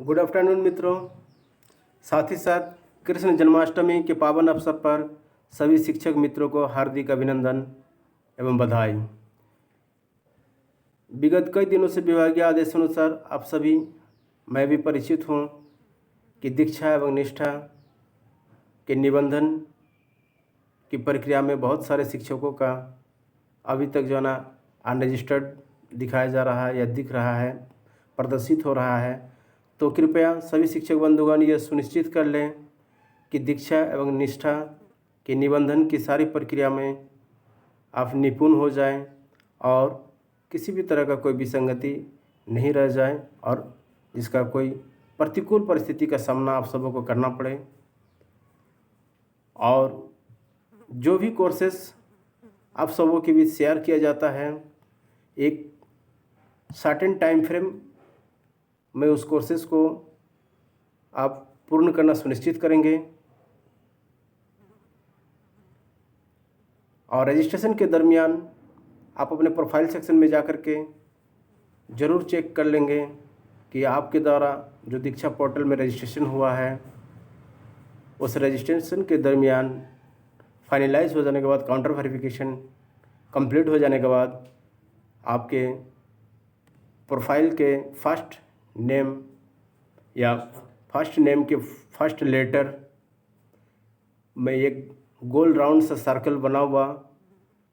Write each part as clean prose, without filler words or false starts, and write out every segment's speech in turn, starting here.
Good afternoon मित्रों। साथ ही साथ कृष्ण जन्माष्टमी के पावन अवसर पर सभी शिक्षक मित्रों को हार्दिक अभिनंदन एवं बधाई। विगत कई दिनों से विभागीय आदेशानुसार आप सभी मैं भी परिचित हूँ कि दीक्षा एवं निष्ठा के निबंधन की प्रक्रिया में बहुत सारे शिक्षकों का अभी तक जो है ना अनरजिस्टर्ड दिखाया जा रहा है या दिख रहा है, प्रदर्शित हो रहा है। तो कृपया सभी शिक्षक बंधुगण यह सुनिश्चित कर लें कि दीक्षा एवं निष्ठा के निबंधन की सारी प्रक्रिया में आप निपुण हो जाएं और किसी भी तरह का कोई विसंगति नहीं रह जाए और जिसका कोई प्रतिकूल परिस्थिति का सामना आप सबों को करना पड़े। और जो भी कोर्सेस आप सबों के बीच शेयर किया जाता है, एक सर्टेन टाइम फ्रेम में उस कोर्सेस को आप पूर्ण करना सुनिश्चित करेंगे। और रजिस्ट्रेशन के दरमियान आप अपने प्रोफाइल सेक्शन में जाकर के ज़रूर चेक कर लेंगे कि आपके द्वारा जो दीक्षा पोर्टल में रजिस्ट्रेशन हुआ है, उस रजिस्ट्रेशन के दरमियान फाइनलाइज हो जाने के बाद, काउंटर वेरिफिकेशन कंप्लीट हो जाने के बाद, आपके प्रोफाइल के फर्स्ट नेम या फर्स्ट नेम के फर्स्ट लेटर में एक गोल राउंड सा सर्कल बना हुआ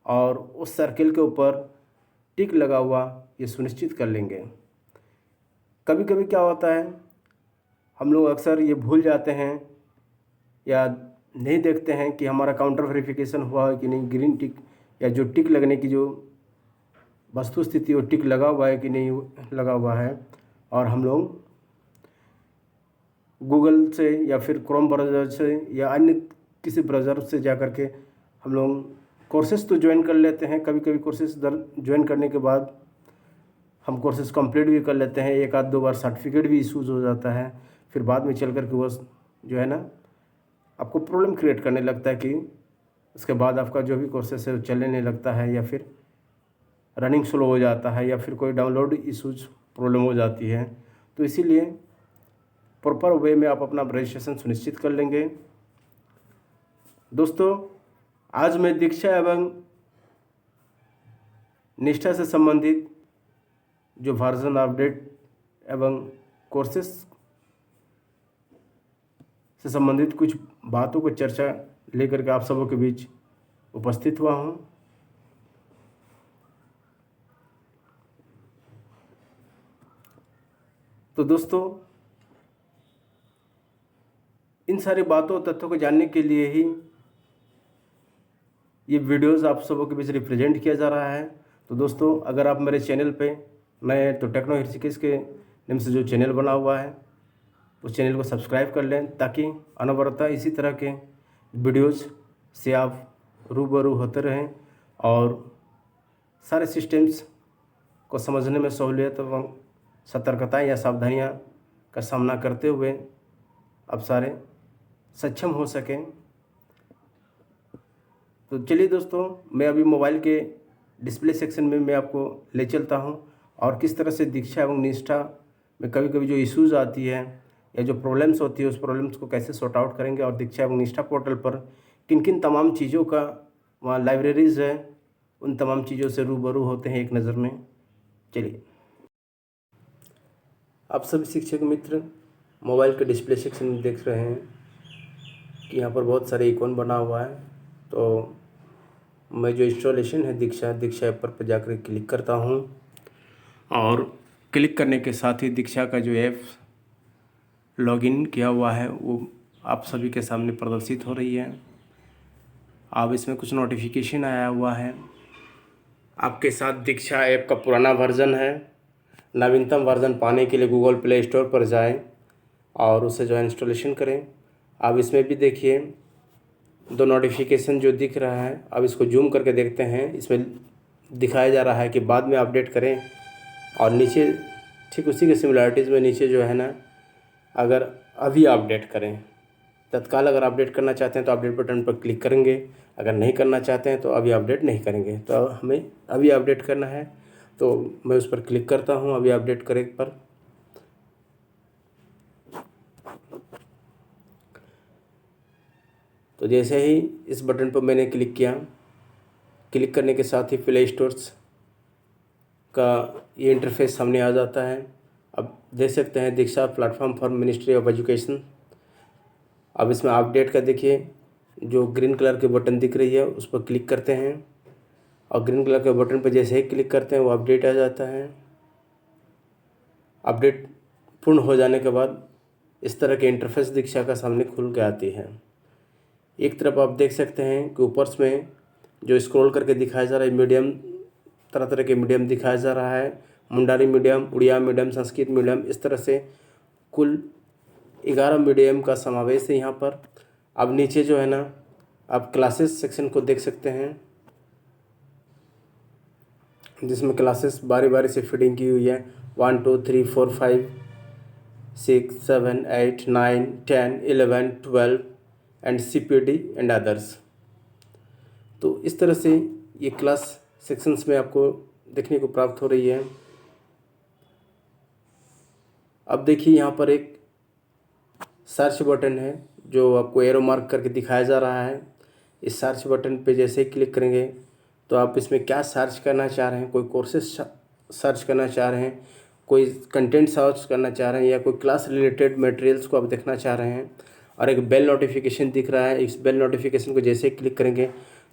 और उस सर्कल के ऊपर टिक लगा हुआ, ये सुनिश्चित कर लेंगे। कभी कभी क्या होता है, हम लोग अक्सर ये भूल जाते हैं या नहीं देखते हैं कि हमारा काउंटर वेरिफिकेशन हुआ है कि नहीं, ग्रीन टिक या जो टिक लगने की जो वस्तु स्थिति वो टिक लगा हुआ है कि नहीं लगा हुआ है। और हम लोग गूगल से या फिर क्रोम ब्राउज़र से या अन्य किसी ब्राउज़र से जा कर के हम लोग कोर्सेज़ तो ज्वाइन कर लेते हैं। कभी कभी कोर्सेज़ ज्वाइन करने के बाद हम कोर्सेज़ कंप्लीट भी कर लेते हैं, एक आध दो बार सर्टिफिकेट भी इशूज़ हो जाता है। फिर बाद में चल कर के वो जो है ना आपको प्रॉब्लम क्रिएट करने लगता है कि उसके बाद आपका जो भी कोर्सेस है वो चलने नहीं लगता है या फिर रनिंग स्लो हो जाता है या फिर कोई डाउनलोड इशूज़ प्रॉब्लम हो जाती है। तो इसीलिए प्रॉपर वे में आप अपना रजिस्ट्रेशन सुनिश्चित कर लेंगे। दोस्तों, आज मैं दीक्षा एवं निष्ठा से संबंधित जो वर्जन अपडेट एवं कोर्सेस से संबंधित कुछ बातों को चर्चा लेकर के आप सबों के बीच उपस्थित हुआ हूँ। तो दोस्तों, इन सारी बातों और तथ्यों को जानने के लिए ही ये वीडियोस आप सबों के बीच रिप्रेजेंट किया जा रहा है। तो दोस्तों, अगर आप मेरे चैनल पे नए हैं तो टेक्नो ऋषिकेश के नाम से जो चैनल बना हुआ है उस चैनल को सब्सक्राइब कर लें, ताकि अनवरत इसी तरह के वीडियोस से आप रूबरू होते रहें और सारे सिस्टम्स को समझने में सहूलियत एवं सतर्कता या सावधानियां का सामना करते हुए आप सारे सक्षम हो सकें। तो चलिए दोस्तों, मैं अभी मोबाइल के डिस्प्ले सेक्शन में मैं आपको ले चलता हूं और किस तरह से दीक्षा एवं निष्ठा में कभी कभी जो इश्यूज़ आती है या जो प्रॉब्लम्स होती है उस प्रॉब्लम्स को कैसे सॉर्ट आउट करेंगे और दीक्षा एवं निष्ठा पोर्टल पर किन किन तमाम चीज़ों का वहाँ लाइब्रेरीज़ है, उन तमाम चीज़ों से रूबरू होते हैं एक नज़र में। चलिए, आप सभी शिक्षक मित्र मोबाइल के डिस्प्ले सेक्शन में देख रहे हैं कि यहाँ पर बहुत सारे आइकॉन बना हुआ है। तो मैं जो इंस्टॉलेशन है दीक्षा ऐप पर जाकर क्लिक करता हूँ और क्लिक करने के साथ ही दीक्षा का जो ऐप लॉगिन किया हुआ है वो आप सभी के सामने प्रदर्शित हो रही है। अब इसमें कुछ नोटिफिकेशन आया हुआ है। आपके साथ दीक्षा ऐप का पुराना वर्जन है। नवीनतम वर्जन पाने के लिए गूगल प्ले स्टोर पर जाएं और उसे जो है इंस्टॉलेशन करें। अब इसमें भी देखिए दो नोटिफिकेशन जो दिख रहा है, अब इसको जूम करके देखते हैं। इसमें दिखाया जा रहा है कि बाद में अपडेट करें और नीचे ठीक उसी के सिमिलरिटीज़ में नीचे जो है ना, अगर अभी अपडेट करें, तत्काल अगर अपडेट करना चाहते हैं तो अपडेट बटन पर क्लिक करेंगे, अगर नहीं करना चाहते हैं तो अभी अपडेट नहीं करेंगे। तो हमें अभी अपडेट करना है तो मैं उस पर क्लिक करता हूं, अभी अपडेट करें पर। तो जैसे ही इस बटन पर मैंने क्लिक किया, क्लिक करने के साथ ही प्ले स्टोर्स का ये इंटरफेस सामने आ जाता है। अब देख सकते हैं Diksha platform for ministry of education. अब इसमें अपडेट का देखिए जो ग्रीन कलर के बटन दिख रही है उस पर क्लिक करते हैं और ग्रीन कलर के बटन पर जैसे ही क्लिक करते हैं वो अपडेट आ जाता है। अपडेट पूर्ण हो जाने के बाद इस तरह के इंटरफेस दीक्षा का सामने खुल के आती है। एक तरफ आप देख सकते हैं कि ऊपर में जो स्क्रॉल करके दिखाया जा रहा है मीडियम, तरह तरह के मीडियम दिखाया जा रहा है। Mundari medium, Odia medium, Sanskrit medium, इस तरह से कुल 11 मीडियम का समावेश है यहाँ पर। अब नीचे जो है ना आप क्लासेस सेक्शन को देख सकते हैं जिसमें क्लासेस बारी बारी से फीडिंग की हुई है 1 2 3 4 5 6 7 8 9 10 11 12 एंड CPD एंड अदर्स। तो इस तरह से ये क्लास सेक्शंस में आपको देखने को प्राप्त हो रही है। अब देखिए यहाँ पर एक सर्च बटन है जो आपको एरो मार्क करके दिखाया जा रहा है। इस सर्च बटन पे जैसे ही क्लिक करेंगे तो आप इसमें क्या सर्च करना चाह रहे हैं, कोई कोर्सेस सर्च करना चाह रहे हैं, कोई कंटेंट सर्च करना चाह रहे हैं या कोई क्लास रिलेटेड मटेरियल्स को आप देखना चाह रहे हैं। और एक बेल नोटिफिकेशन दिख रहा है, इस बेल नोटिफिकेशन को जैसे ही क्लिक करेंगे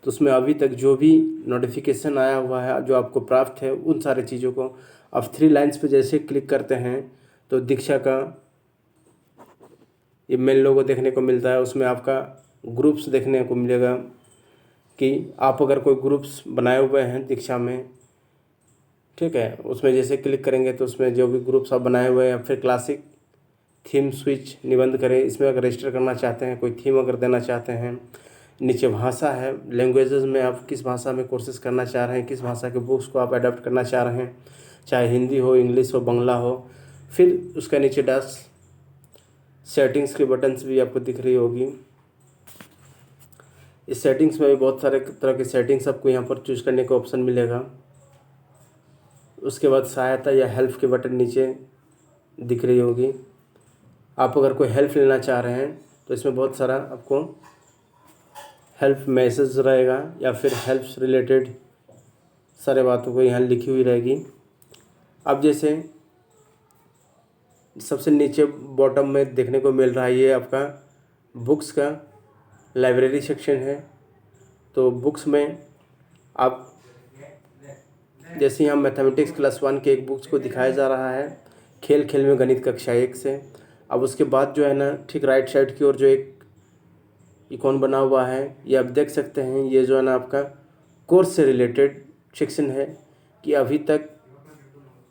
तो उसमें अभी तक जो भी नोटिफिकेशन आया हुआ है जो आपको प्राप्त है उन सारी चीज़ों को आप 3 लाइन्स पे जैसे क्लिक करते हैं तो दीक्षा का ये मेल लोगो देखने को मिलता है। उसमें आपका ग्रुप्स देखने को मिलेगा कि आप अगर कोई ग्रुप्स बनाए हुए हैं दीक्षा में, ठीक है, उसमें जैसे क्लिक करेंगे तो उसमें जो भी ग्रुप्स आप बनाए हुए हैं, फिर क्लासिक थीम स्विच निबंध करें, इसमें अगर रजिस्टर करना चाहते हैं, कोई थीम अगर देना चाहते हैं। नीचे भाषा है, लैंग्वेजेस में आप किस भाषा में कोर्सेज करना चाह रहे हैं, किस भाषा के बुक्स को आप अडॉप्ट करना चाह रहे हैं, चाहे हिंदी हो, इंग्लिश हो, बंगला हो। फिर उसका नीचे डैश सेटिंग्स के बटन्स भी आपको दिख रही होगी। इस सेटिंग्स में भी बहुत सारे तरह की सेटिंग्स आपको यहाँ पर चूज़ करने का ऑप्शन मिलेगा। उसके बाद सहायता या हेल्प के बटन नीचे दिख रही होगी। आप अगर कोई हेल्प लेना चाह रहे हैं तो इसमें बहुत सारा आपको हेल्प मैसेज रहेगा या फिर हेल्प रिलेटेड सारे बातों को यहाँ लिखी हुई रहेगी। अब जैसे सबसे नीचे बॉटम में देखने को मिल रहा है ये आपका बुक्स का लाइब्रेरी सेक्शन है। तो बुक्स में आप जैसे यहाँ मैथमेटिक्स क्लास 1 के एक बुक्स को दिखाया जा रहा है, खेल खेल में गणित कक्षा 1 से। अब उसके बाद जो है ना ठीक राइट साइड की ओर जो एक इकॉन बना हुआ है ये आप देख सकते हैं, ये जो है ना आपका कोर्स से रिलेटेड सेक्शन है कि अभी तक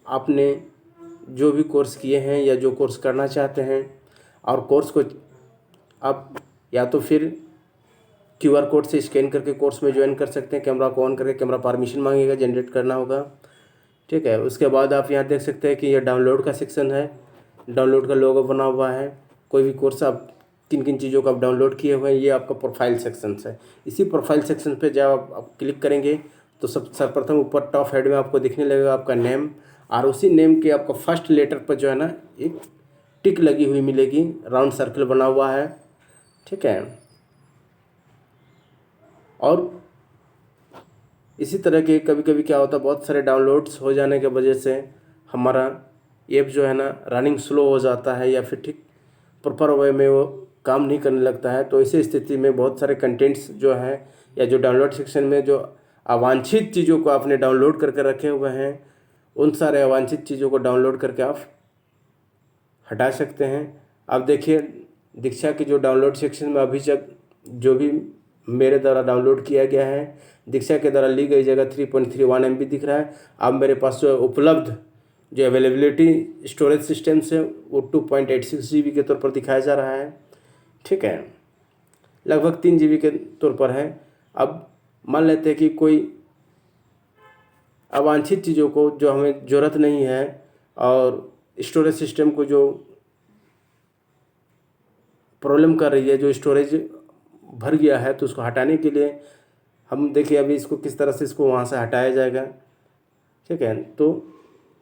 आपने जो भी कोर्स किए हैं या जो कोर्स करना चाहते हैं और कोर्स को आप या तो फिर QR कोड से स्कैन करके कोर्स में ज्वाइन कर सकते हैं। कैमरा को ऑन करके कैमरा परमिशन मांगेगा, जनरेट करना होगा, ठीक है। उसके बाद आप यहाँ देख सकते हैं कि यह डाउनलोड का सेक्शन है, डाउनलोड का लोगो बना हुआ है। कोई भी कोर्स आप किन किन चीज़ों को आप डाउनलोड किए हुए हैं ये आपका प्रोफाइल सेक्शन है। इसी प्रोफाइल सेक्शन पे जब आप क्लिक करेंगे तो सर्वप्रथम ऊपर टॉप हेड में आपको दिखने लगेगा आपका नेम, और उसी नेम के आपको फर्स्ट लेटर पर जो है ना एक टिक लगी हुई मिलेगी, राउंड सर्कल बना हुआ है, ठीक है। और इसी तरह के कभी कभी क्या होता है बहुत सारे डाउनलोड्स हो जाने के वजह से हमारा ऐप जो है ना रनिंग स्लो हो जाता है या फिर ठीक प्रॉपर वे में वो काम नहीं करने लगता है। तो ऐसी स्थिति में बहुत सारे कंटेंट्स जो है या जो डाउनलोड सेक्शन में जो अवांछित चीज़ों को आपने डाउनलोड करके रखे हुए हैं उन सारे अवांछित चीज़ों को डाउनलोड करके आप हटा सकते हैं। अब देखिए दीक्षा के जो डाउनलोड सेक्शन में अभी तक जो भी मेरे द्वारा डाउनलोड किया गया है, दीक्षा के द्वारा ली गई जगह 3.31 MB दिख रहा है। अब मेरे पास जो उपलब्ध जो अवेलेबिलिटी स्टोरेज सिस्टम्स है वो 2.86 GB के तौर पर दिखाया जा रहा है, ठीक है, लगभग 3 GB के तौर पर है। अब मान लेते हैं कि कोई अवांछित चीज़ों को जो हमें ज़रूरत नहीं है और स्टोरेज सिस्टम को जो प्रॉब्लम कर रही है, जो स्टोरेज भर गया है, तो उसको हटाने के लिए हम देखिए अभी इसको किस तरह से इसको वहाँ से हटाया जाएगा, ठीक है। तो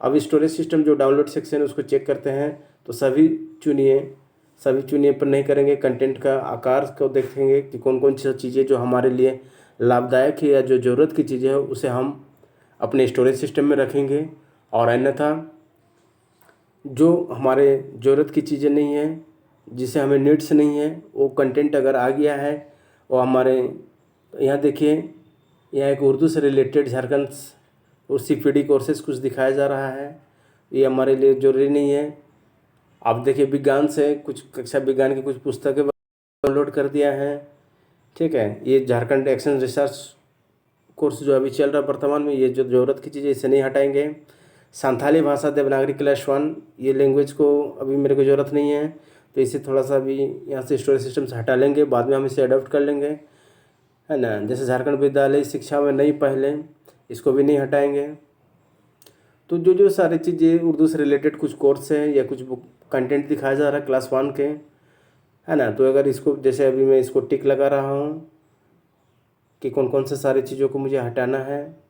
अब स्टोरेज सिस्टम जो डाउनलोड सेक्शन है उसको चेक करते हैं। तो सभी चुनिए सभी चुनिए पर नहीं करेंगे। कंटेंट का आकार को देखेंगे कि कौन कौन सी चीज़ें जो हमारे लिए लाभदायक है या जो ज़रूरत की चीज़ें है उसे हम अपने स्टोरेज सिस्टम में रखेंगे। और अन्यथा जो हमारे ज़रूरत की चीज़ें नहीं है, जिसे हमें नीड्स नहीं है, वो कंटेंट अगर आ गया है वो हमारे यहाँ देखिए, यहाँ एक उर्दू से रिलेटेड झारखंड और CPD कोर्सेज कुछ दिखाया जा रहा है। ये हमारे लिए ज़रूरी नहीं है। आप देखिए विज्ञान से कुछ कक्षा विज्ञान की कुछ पुस्तकें डाउनलोड कर दिया है, ठीक है। ये झारखंड एक्शन रिसर्च कोर्स जो अभी चल रहा है वर्तमान में, ये जो ज़रूरत की चीज़ें इसे नहीं हटाएंगे। संथाली भाषा देवनागरी क्लास 1, ये लैंग्वेज को अभी मेरे को ज़रूरत नहीं है, तो इसे थोड़ा सा अभी यहाँ से स्टोरेज सिस्टम से हटा लेंगे, बाद में हम इसे अडॉप्ट कर लेंगे, है ना। जैसे झारखंड विद्यालय शिक्षा में नहीं पहले, इसको भी नहीं हटाएंगे। तो जो जो सारी चीज़ें उर्दू से रिलेटेड कुछ कोर्स है या कुछ बुक कंटेंट दिखाया जा रहा है क्लास 1 के, है ना, तो अगर इसको जैसे अभी मैं इसको टिक लगा रहा हूँ कि कौन कौन से सारी चीज़ों को मुझे हटाना है,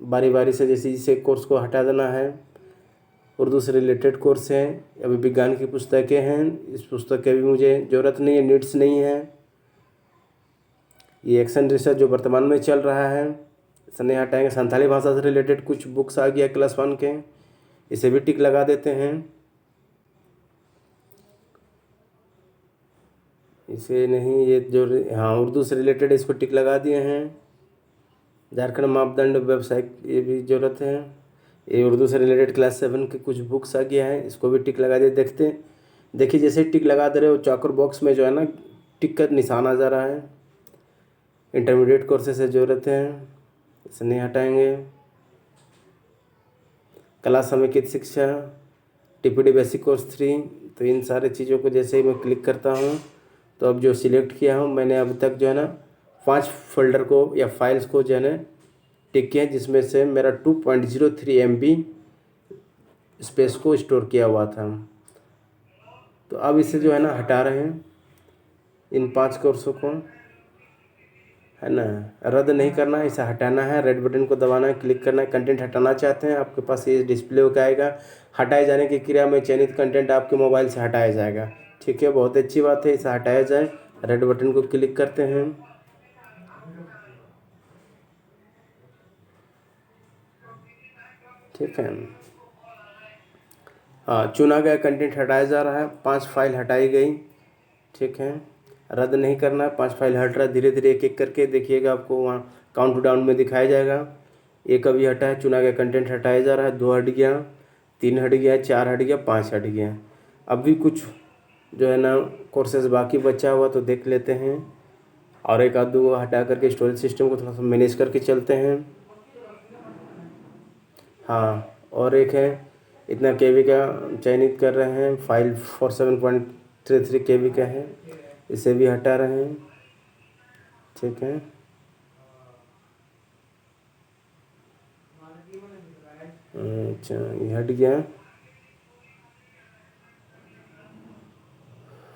बारी बारी से जैसे इसे कोर्स को हटा देना है। उर्दू से रिलेटेड कोर्स हैं, अभी विज्ञान की पुस्तकें हैं, इस पुस्तक की भी मुझे ज़रूरत नहीं है, नीड्स नहीं है। ये एक्शन रिसर्च जो वर्तमान में चल रहा है इसे नहीं हटाएंगे। संथाली भाषा से रिलेटेड कुछ बुक्स आ गया क्लास 1 के, इसे भी टिक लगा देते हैं। इसे नहीं, ये जो हाँ उर्दू से रिलेटेड इसको टिक लगा दिए हैं। झारखंड मापदंड व्यवसायिक, ये भी ज़रूरत है। ये उर्दू से रिलेटेड क्लास 7 के कुछ बुक्स आ गया है, इसको भी टिक लगा दिए। देखिए जैसे टिक लगा दे रहे हो चौकर बॉक्स में जो है ना टिक का निशान आ जा रहा है। इंटरमीडिएट कोर्सेज से ज़रूरत है, इसे नहीं हटाएंगे। कला समेकित शिक्षा, TPD बेसिक कोर्स 3, तो इन सारे चीज़ों को जैसे ही मैं क्लिक करता हूँ तो अब जो सिलेक्ट किया हूँ मैंने अभी तक जो है ना 5 फोल्डर को या फाइल्स को जो है ना टिक किया, जिसमें से मेरा 2.03 MB स्पेस को स्टोर किया हुआ था। तो अब इसे जो है ना हटा रहे हैं, इन 5 कोर्सों को, है ना। रद्द नहीं करना है, इसे हटाना है। रेड बटन को दबाना है, क्लिक करना है। कंटेंट हटाना चाहते हैं, आपके पास ये डिस्प्ले होकर आएगा। हटाए जाने की क्रिया में चयनित कंटेंट आपके मोबाइल से हटाया जाएगा, ठीक है। बहुत अच्छी बात है, इसे हटाया जाए। रेड बटन को क्लिक करते हैं, ठीक है। हाँ, चुना गया कंटेंट हटाया जा रहा है। 5 फाइल हटाई गई, ठीक है। रद्द नहीं करना है, 5 फाइल हट रहा है। धीरे धीरे एक एक करके देखिएगा, आपको वहाँ काउंट डाउन में दिखाया जाएगा। एक अभी हटा है, चुना गया कंटेंट हटाया जा रहा है। 2 हट गया, 3 हट गया, 4 हट गया, 5 हट गया। अब भी कुछ जो है ना कोर्सेज बाकी बचा हुआ तो देख लेते हैं, और एक आध दो हटा करके स्टोरेज सिस्टम को थोड़ा सा मैनेज करके चलते हैं। हाँ, और एक है, इतना KB का चयनित कर रहे हैं, फाइल 47.33 KB का है, इसे भी हटा रहे हैं, ठीक है। अच्छा, ये हट गया।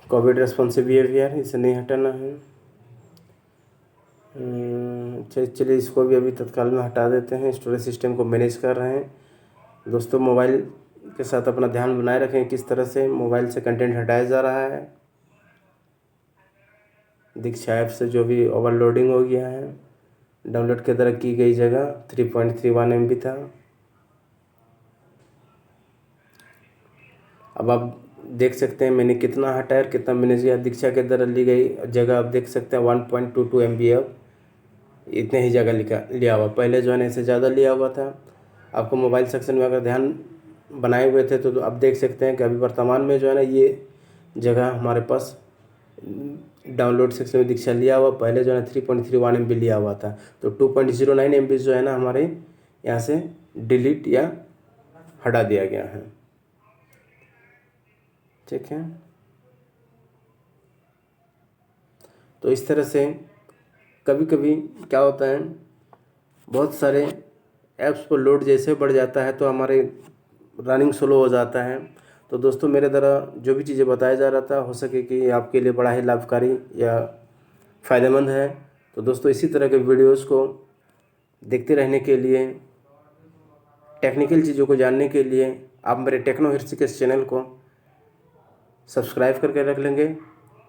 कोविड रेस्पॉन्सिव बिहेवियर, इसे नहीं हटाना है। अच्छा चलिए, इसको भी अभी तत्काल में हटा देते हैं। स्टोरेज सिस्टम को मैनेज कर रहे हैं। दोस्तों, मोबाइल के साथ अपना ध्यान बनाए रखें, किस तरह से मोबाइल से कंटेंट हटाया जा रहा है। दीक्षा ऐप से जो भी ओवरलोडिंग हो गया है, डाउनलोड के द्वारा की गई जगह 3.31 MB था। अब आप देख सकते हैं मैंने कितना हटाया और कितना मैनेज किया। दीक्षा के द्वारा ली गई जगह आप देख सकते हैं 1.22 MB, अब इतने ही जगह लिया हुआ। पहले जो है ना इससे ज़्यादा लिया हुआ था। आपको मोबाइल सेक्शन में अगर ध्यान बनाए हुए थे तो आप देख सकते हैं कि अभी वर्तमान में जो है ना ये जगह हमारे पास डाउनलोड सेक्शन में दीक्षा लिया हुआ। पहले जो है ना 3.31 MB लिया हुआ था। तो 2.09 MB जो है ना हमारे यहाँ से डिलीट या हटा दिया गया है, ठीक है। तो इस तरह से कभी कभी क्या होता है, बहुत सारे ऐप्स पर लोड जैसे बढ़ जाता है तो हमारे रनिंग स्लो हो जाता है। तो दोस्तों, मेरे द्वारा जो भी चीज़ें बताया जा रहा था, हो सके कि आपके लिए बड़ा ही लाभकारी या फ़ायदेमंद है। तो दोस्तों, इसी तरह के वीडियोस को देखते रहने के लिए, टेक्निकल चीज़ों को जानने के लिए आप मेरे टेक्नो हृषिकेश चैनल को सब्सक्राइब करके रख लेंगे,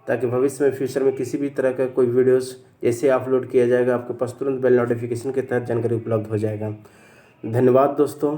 ताकि भविष्य में फ्यूचर में किसी भी तरह का कोई वीडियोस जैसे अपलोड किया जाएगा आपके पास तुरंत बेल नोटिफिकेशन के तहत जानकारी उपलब्ध हो जाएगा। धन्यवाद दोस्तों।